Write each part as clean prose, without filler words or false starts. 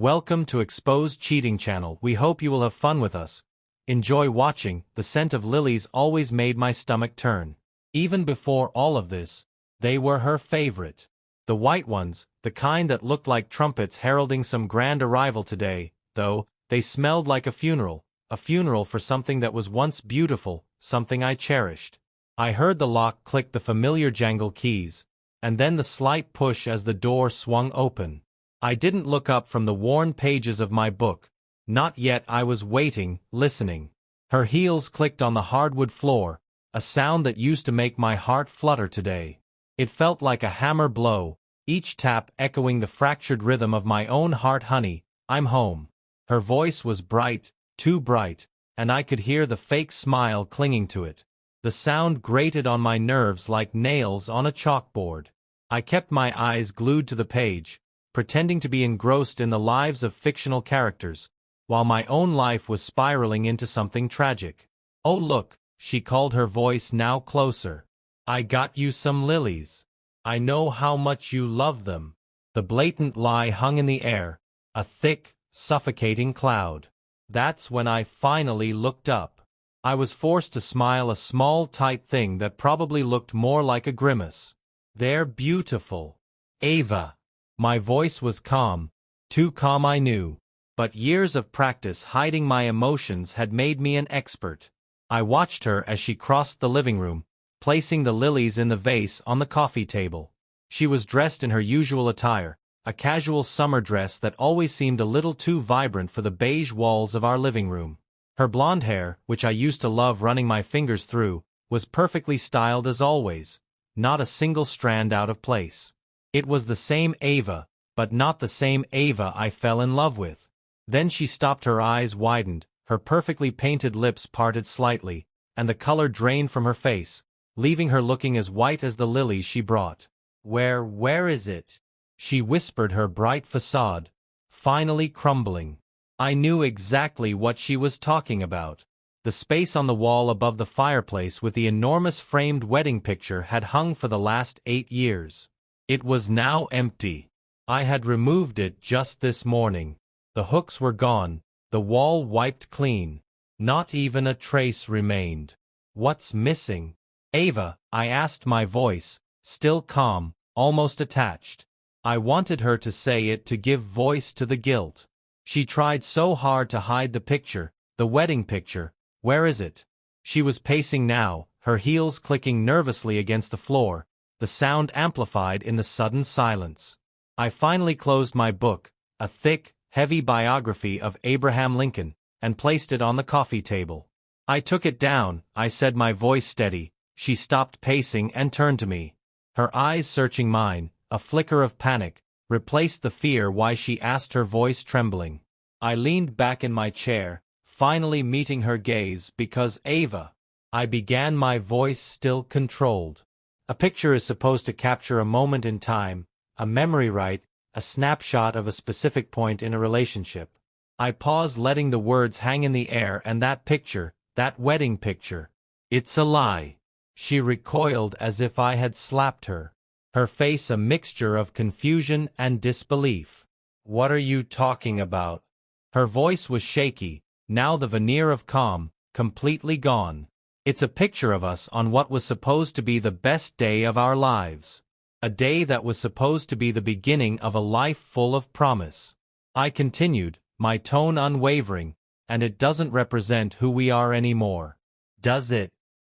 Welcome to Exposed Cheating Channel. We hope you will have fun with us. Enjoy watching. The scent of lilies always made my stomach turn. Even before all of this, they were her favorite. The white ones, the kind that looked like trumpets heralding some grand arrival today, though, they smelled like a funeral for something that was once beautiful, something I cherished. I heard the lock click, the familiar jangle keys, and then the slight push as the door swung open. I didn't look up from the worn pages of my book. Not yet. I was waiting, listening. Her heels clicked on the hardwood floor, a sound that used to make my heart flutter today. It felt like a hammer blow, each tap echoing the fractured rhythm of my own heart. Honey, I'm home. Her voice was bright, too bright, and I could hear the fake smile clinging to it. The sound grated on my nerves like nails on a chalkboard. I kept my eyes glued to the page, pretending to be engrossed in the lives of fictional characters, while my own life was spiraling into something tragic. Oh look, she called, her voice now closer. I got you some lilies. I know how much you love them. The blatant lie hung in the air, a thick, suffocating cloud. That's when I finally looked up. I was forced to smile, a small tight thing that probably looked more like a grimace. They're beautiful. Ava. My voice was calm, too calm I knew, but years of practice hiding my emotions had made me an expert. I watched her as she crossed the living room, placing the lilies in the vase on the coffee table. She was dressed in her usual attire, a casual summer dress that always seemed a little too vibrant for the beige walls of our living room. Her blonde hair, which I used to love running my fingers through, was perfectly styled as always, not a single strand out of place. It was the same Ava, but not the same Ava I fell in love with. Then she stopped, her eyes widened, her perfectly painted lips parted slightly, and the color drained from her face, leaving her looking as white as the lilies she brought. Where is it? She whispered, her bright facade finally crumbling. I knew exactly what she was talking about. The space on the wall above the fireplace with the enormous framed wedding picture had hung for the last 8 years. It was now empty. I had removed it just this morning. The hooks were gone, the wall wiped clean. Not even a trace remained. What's missing? Ava, I asked, my voice still calm, almost attached. I wanted her to say it, to give voice to the guilt. She tried so hard to hide the picture, the wedding picture. Where is it? She was pacing now, her heels clicking nervously against the floor, the sound amplified in the sudden silence. I finally closed my book, a thick, heavy biography of Abraham Lincoln, and placed it on the coffee table. I took it down, I said, my voice steady. She stopped pacing and turned to me. Her eyes searching mine, a flicker of panic replaced the fear. Why? She asked, her voice trembling. I leaned back in my chair, finally meeting her gaze. Because Ava, I began, my voice still controlled. A picture is supposed to capture a moment in time, a memory, right? A snapshot of a specific point in a relationship. I paused, letting the words hang in the air. And that picture, that wedding picture, it's a lie. She recoiled as if I had slapped her, her face a mixture of confusion and disbelief. What are you talking about? Her voice was shaky, now the veneer of calm completely gone. It's a picture of us on what was supposed to be the best day of our lives. A day that was supposed to be the beginning of a life full of promise. I continued, my tone unwavering, and it doesn't represent who we are anymore. Does it?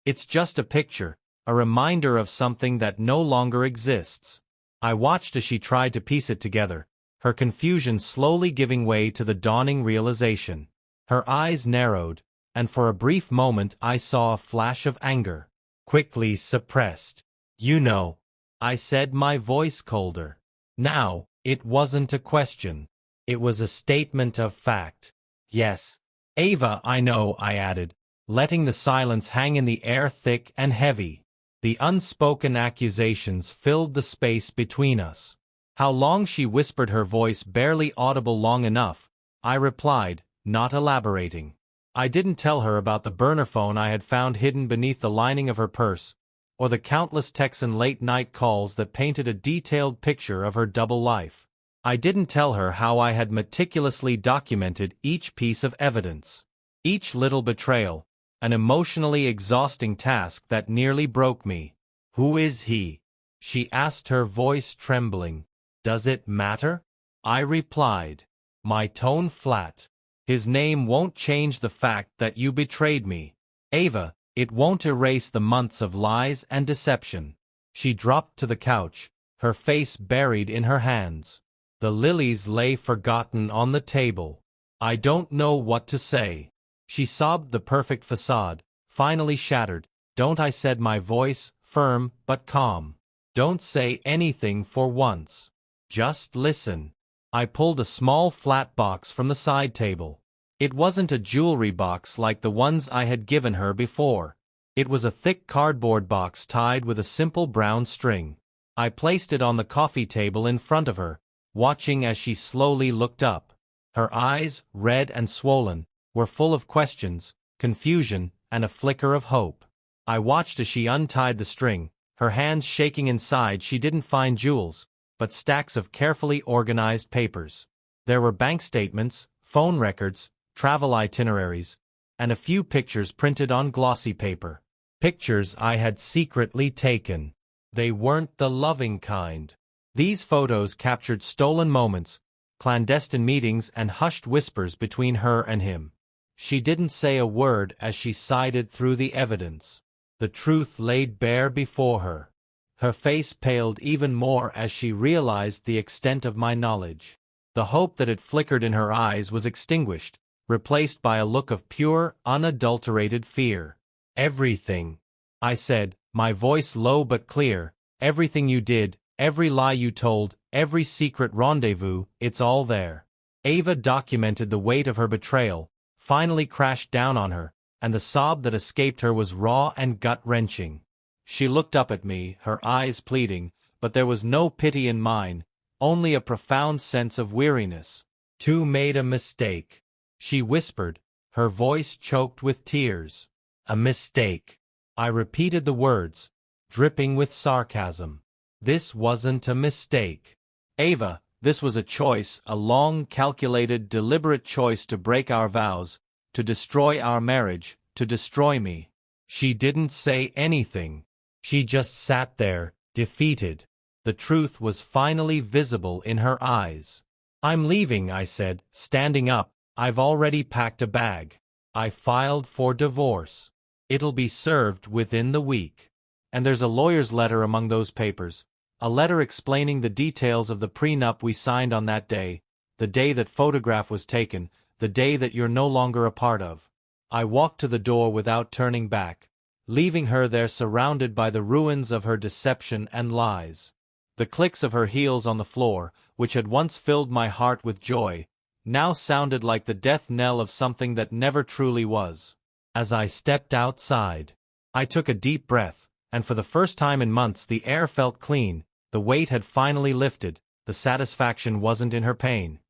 It's just a picture, a reminder of something that no longer exists. I watched as she tried to piece it together, her confusion slowly giving way to the dawning realization. Her eyes narrowed, and for a brief moment I saw a flash of anger, quickly suppressed. You know, I said, my voice colder. Now, it wasn't a question. It was a statement of fact. Yes. Ava, I know, I added, letting the silence hang in the air thick and heavy. The unspoken accusations filled the space between us. How long? She whispered, her voice barely audible. Long enough, I replied, not elaborating. I didn't tell her about the burner phone I had found hidden beneath the lining of her purse, or the countless texts and late-night calls that painted a detailed picture of her double life. I didn't tell her how I had meticulously documented each piece of evidence. Each little betrayal, an emotionally exhausting task that nearly broke me. "Who is he?" she asked, her voice trembling. "Does it matter?" I replied, my tone flat. "His name won't change the fact that you betrayed me. Ava, it won't erase the months of lies and deception." She dropped to the couch, her face buried in her hands. The lilies lay forgotten on the table. "I don't know what to say," she sobbed, the perfect facade, finally shattered. "Don't," I said, my voice firm but calm. "Don't say anything for once. Just listen." I pulled a small flat box from the side table. It wasn't a jewelry box like the ones I had given her before. It was a thick cardboard box tied with a simple brown string. I placed it on the coffee table in front of her, watching as she slowly looked up. Her eyes, red and swollen, were full of questions, confusion, and a flicker of hope. I watched as she untied the string, her hands shaking. Inside she didn't find jewels, but stacks of carefully organized papers. There were bank statements, phone records, travel itineraries, and a few pictures printed on glossy paper. Pictures I had secretly taken. They weren't the loving kind. These photos captured stolen moments, clandestine meetings, and hushed whispers between her and him. She didn't say a word as she sided through the evidence. The truth laid bare before her. Her face paled even more as she realized the extent of my knowledge. The hope that had flickered in her eyes was extinguished, replaced by a look of pure, unadulterated fear. "Everything," I said, my voice low but clear, "everything you did, every lie you told, every secret rendezvous, it's all there." Ava documented the weight of her betrayal, finally crashed down on her, and the sob that escaped her was raw and gut-wrenching. She looked up at me, her eyes pleading, but there was no pity in mine, only a profound sense of weariness. "Tu made a mistake," she whispered, her voice choked with tears. "A mistake." I repeated the words, dripping with sarcasm. "This wasn't a mistake. Ava, this was a choice, a long, calculated, deliberate choice to break our vows, to destroy our marriage, to destroy me." She didn't say anything. She just sat there, defeated. The truth was finally visible in her eyes. "I'm leaving," I said, standing up. "I've already packed a bag. I filed for divorce. It'll be served within the week. And there's a lawyer's letter among those papers. A letter explaining the details of the prenup we signed on that day, the day that photograph was taken, the day that you're no longer a part of." I walked to the door without turning back, leaving her there surrounded by the ruins of her deception and lies. The clicks of her heels on the floor, which had once filled my heart with joy, now sounded like the death knell of something that never truly was. As I stepped outside, I took a deep breath, and for the first time in months the air felt clean. The weight had finally lifted. The satisfaction wasn't in her pain.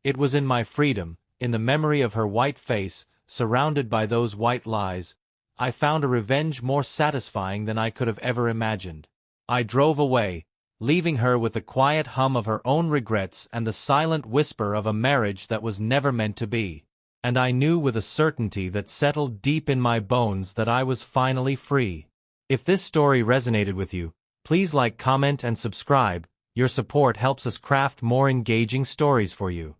It was in my freedom, in the memory of her white face, surrounded by those white lies. I found a revenge more satisfying than I could have ever imagined. I drove away, leaving her with the quiet hum of her own regrets and the silent whisper of a marriage that was never meant to be. And I knew with a certainty that settled deep in my bones that I was finally free. If this story resonated with you, please like, comment, and subscribe. Your support helps us craft more engaging stories for you.